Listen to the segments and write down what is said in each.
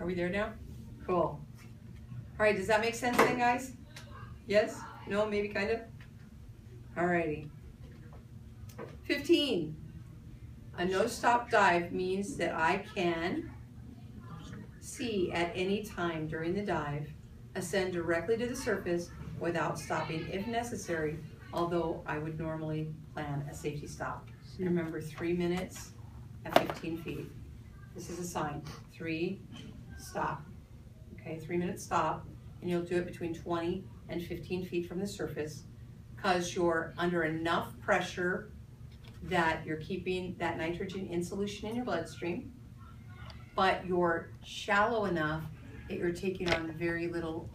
Are we there now? Cool. All right, does that make sense then, guys? Yes? No? Maybe kind of? All righty. 15. A no-stop dive means that I can see at any time during the dive, ascend directly to the surface without stopping if necessary, although I would normally plan a safety stop. Remember, 3 minutes at 15 feet. This is a sign. 3, stop. Okay, 3 minutes stop, and you'll do it between 20 and 15 feet from the surface because you're under enough pressure that you're keeping that nitrogen in solution in your bloodstream, but you're shallow enough that you're taking on very little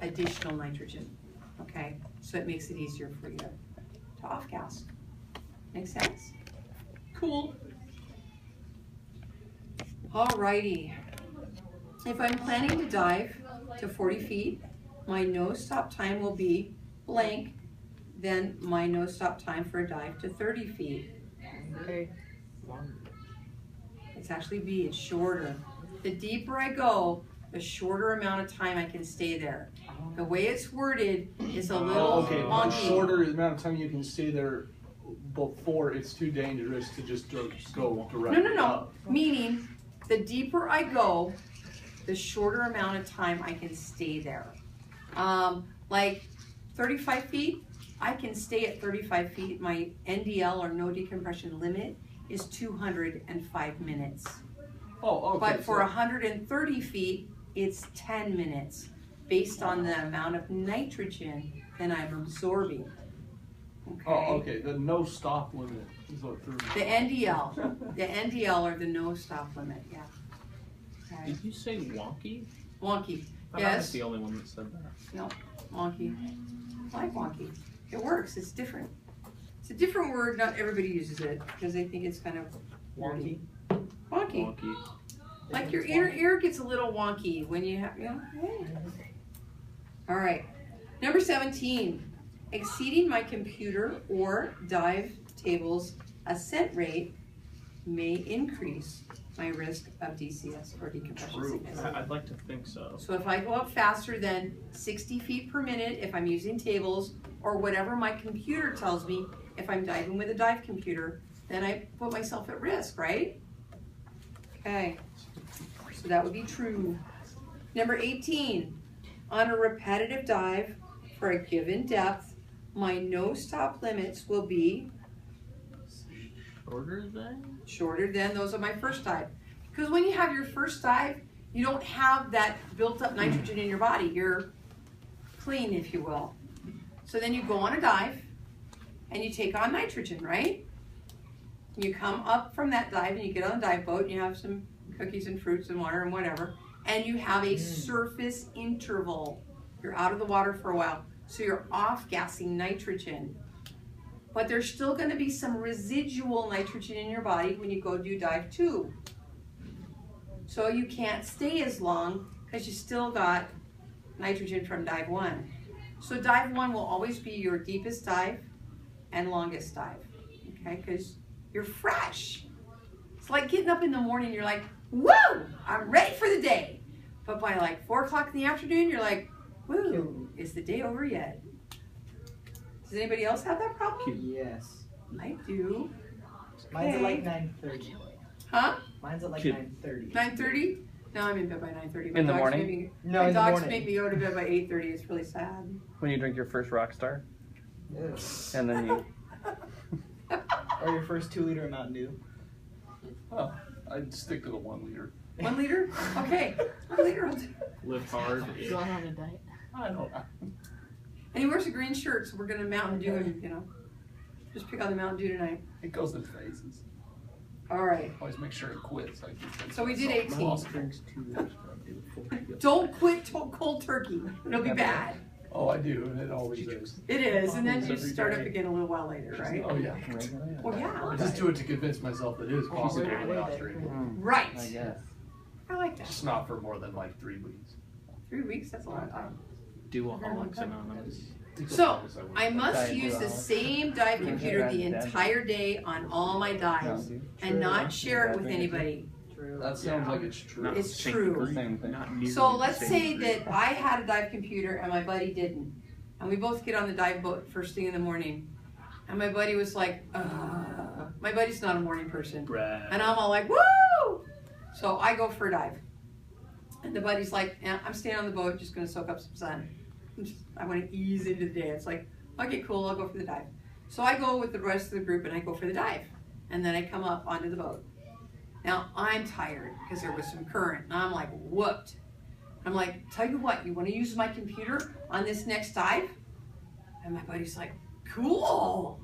additional nitrogen. Okay, so it makes it easier for you to off-gas. Make sense? Cool. Alrighty. If I'm planning to dive to 40 feet, my no-stop time will be blank, then my no-stop time for a dive to 30 feet. Okay. It's actually B, it's shorter. The deeper I go, the shorter amount of time I can stay there. The way it's worded is a little wonky. The shorter amount of time you can stay there before it's too dangerous to just go directly up. Meaning, the deeper I go, the shorter amount of time I can stay there. Like 35 feet, I can stay at 35 feet. My NDL, or no decompression limit, is 205 minutes. Oh, okay. But for 130 feet, it's 10 minutes based on the amount of nitrogen that I'm absorbing. Okay. Oh, okay. The no stop limit is what 30. The NDL. The NDL, or the no stop limit, yeah. Okay. Did you say wonky? Wonky. I Yes. was the only one that said that. No, wonky. I like wonky. It works. It's different. It's a different word. Not everybody uses it because they think it's kind of Wonky. Wonky. Wonky. Like your ear gets a little wonky when you have, hey. All right. Number 17. Exceeding my computer or dive table's ascent rate may increase my risk of DCS, or decompression sickness. I'd like to think so. So if I go up faster than 60 feet per minute, if I'm using tables, or whatever my computer tells me, if I'm diving with a dive computer, then I put myself at risk, right? Okay, so that would be true. Number 18, on a repetitive dive for a given depth, my no-stop limits will be shorter than those of my first dive. Because when you have your first dive, you don't have that built-up nitrogen in your body. You're clean, if you will. So then you go on a dive, and you take on nitrogen, right? You come up from that dive, and you get on the dive boat, and you have some cookies and fruits and water and whatever, and you have a surface interval. You're out of the water for a while, so you're off-gassing nitrogen. But there's still going to be some residual nitrogen in your body when you go do dive 2. So you can't stay as long because you still got nitrogen from dive 1. So dive 1 will always be your deepest dive and longest dive, okay? Because you're fresh. It's like getting up in the morning, you're like, woo, I'm ready for the day. But by like 4 o'clock in the afternoon, you're like, woo, is the day over yet? Does anybody else have that problem? Yes. I do. Mine's at like 9:30. Huh? Mine's at like 9:30. 9:30? No, I'm in bed by 9:30. In the morning? No, my in the dogs morning. make me go to bed by 8:30. It's really sad. When you drink your first Rockstar, Ew. and then you... Or your first 2-liter of Mountain Dew. Oh, I'd stick to the 1 liter. 1 liter? Okay. 1 liter will do. Live hard. Going on a diet. I know. And he wears a green shirt, so we're going to Mountain Dew him, you know. Just pick on the Mountain Dew tonight. It goes in phases. All right. Always make sure it quits. So we did My 18. boss drinks 2 liters of Mountain Dew. Don't quit cold turkey. It'll be bad. Oh, I do, and it always is. It is, and then you Every start up day. again a little while later, right? Oh, yeah. Well, yeah. I just do it to convince myself it is possible She's a not drinking. Right. I guess. I like that. Just not for more than like 3 weeks. 3 weeks, that's a long time. Duoholics Anonymous. So, I must use the same dive computer the entire day on all my dives and not share it with anybody. true. That sounds like it's true. Not It's same true. degree, Same thing. not nearly So the let's same say degree. that I had a dive computer and my buddy didn't. And we both get on the dive boat first thing in the morning. And my buddy was like, my buddy's not a morning person. Brad. And I'm all like, woo! So I go for a dive. And the buddy's like, yeah, I'm staying on the boat, just gonna soak up some sun. I wanna ease into the day. It's like, okay, cool, I'll go for the dive. So I go with the rest of the group and I go for the dive. And then I come up onto the boat. Now I'm tired because there was some current and I'm like whooped. I'm like, tell you what, you wanna use my computer on this next dive? And my buddy's like, cool.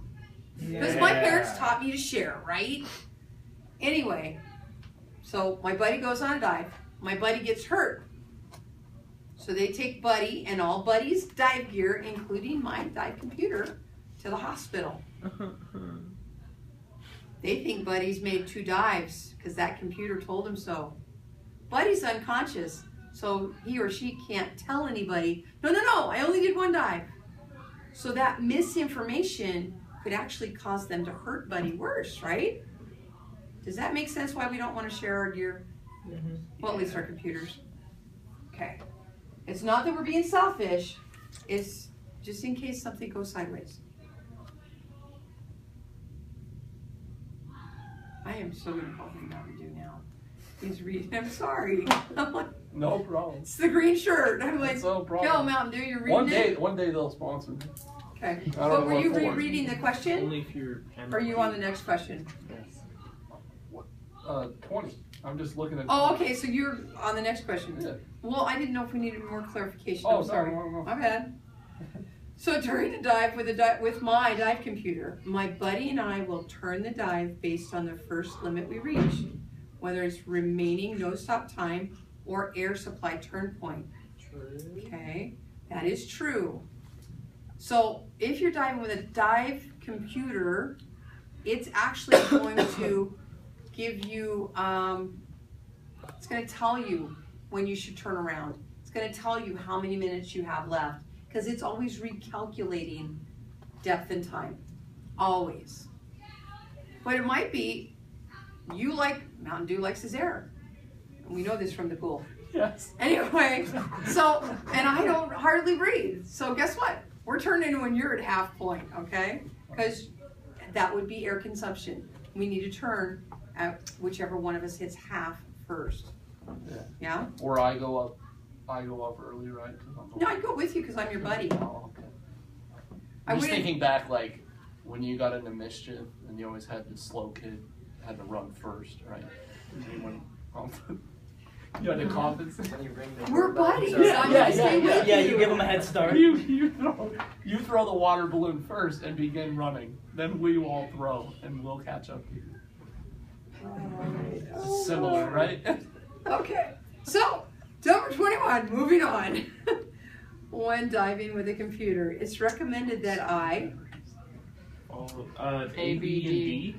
Because my parents taught me to share, right? Anyway, so my buddy goes on a dive. My buddy gets hurt. So they take Buddy and all Buddy's dive gear, including my dive computer, to the hospital. They think Buddy's made 2 dives because that computer told him so. Buddy's unconscious, so he or she can't tell anybody, no, I only did 1 dive. So that misinformation could actually cause them to hurt Buddy worse, right? Does that make sense why we don't want to share our gear? Mm-hmm. Well, at least our computers. Okay. It's not that we're being selfish. It's just in case something goes sideways. I am so going to call him Mountain Dew now. He's reading. I'm sorry. I'm like, No problem. it's the green shirt. I'm like, It's no yo, problem. Mountain Dew, you're reading it? One day they'll sponsor me. Okay. I don't But know were what you for. rereading the question? Only if you're. Or are you on the next question? 20. I'm just looking at. Oh, okay. So you're on the next question. Yeah. Well, I didn't know if we needed more clarification. Oh, I'm sorry. no. My bad. So during the dive with my dive computer, my buddy and I will turn the dive based on the first limit we reach, whether it's remaining no stop time or air supply turn point. True. Okay, that is true. So if you're diving with a dive computer, it's actually going to give you, it's going to tell you when you should turn around. It's going to tell you how many minutes you have left because it's always recalculating depth and time, always. But it might be you like, Mountain Dew likes his air. And we know this from the pool. Yes. Anyway, so, and I don't hardly breathe. So guess what? We're turning when you're at half point, okay? Because that would be air consumption. We need to turn at whichever one of us hits half first. Yeah. Yeah? Or I go up early, right? No, I'd go with you because I'm your buddy. Oh, okay. I I'm just wouldn't- thinking back, like, when you got into mischief and you always had the slow kid had to run first, right? And you went you had to compensate. We're buddies. Yeah, I'm yeah, gonna stay yeah, with Yeah, you give them a head start. You throw the water balloon first and begin running. Then we will throw and we'll catch up to you. It's similar, right? Okay, so number 21, moving on. When diving with a computer, it's recommended that I A, B, and D.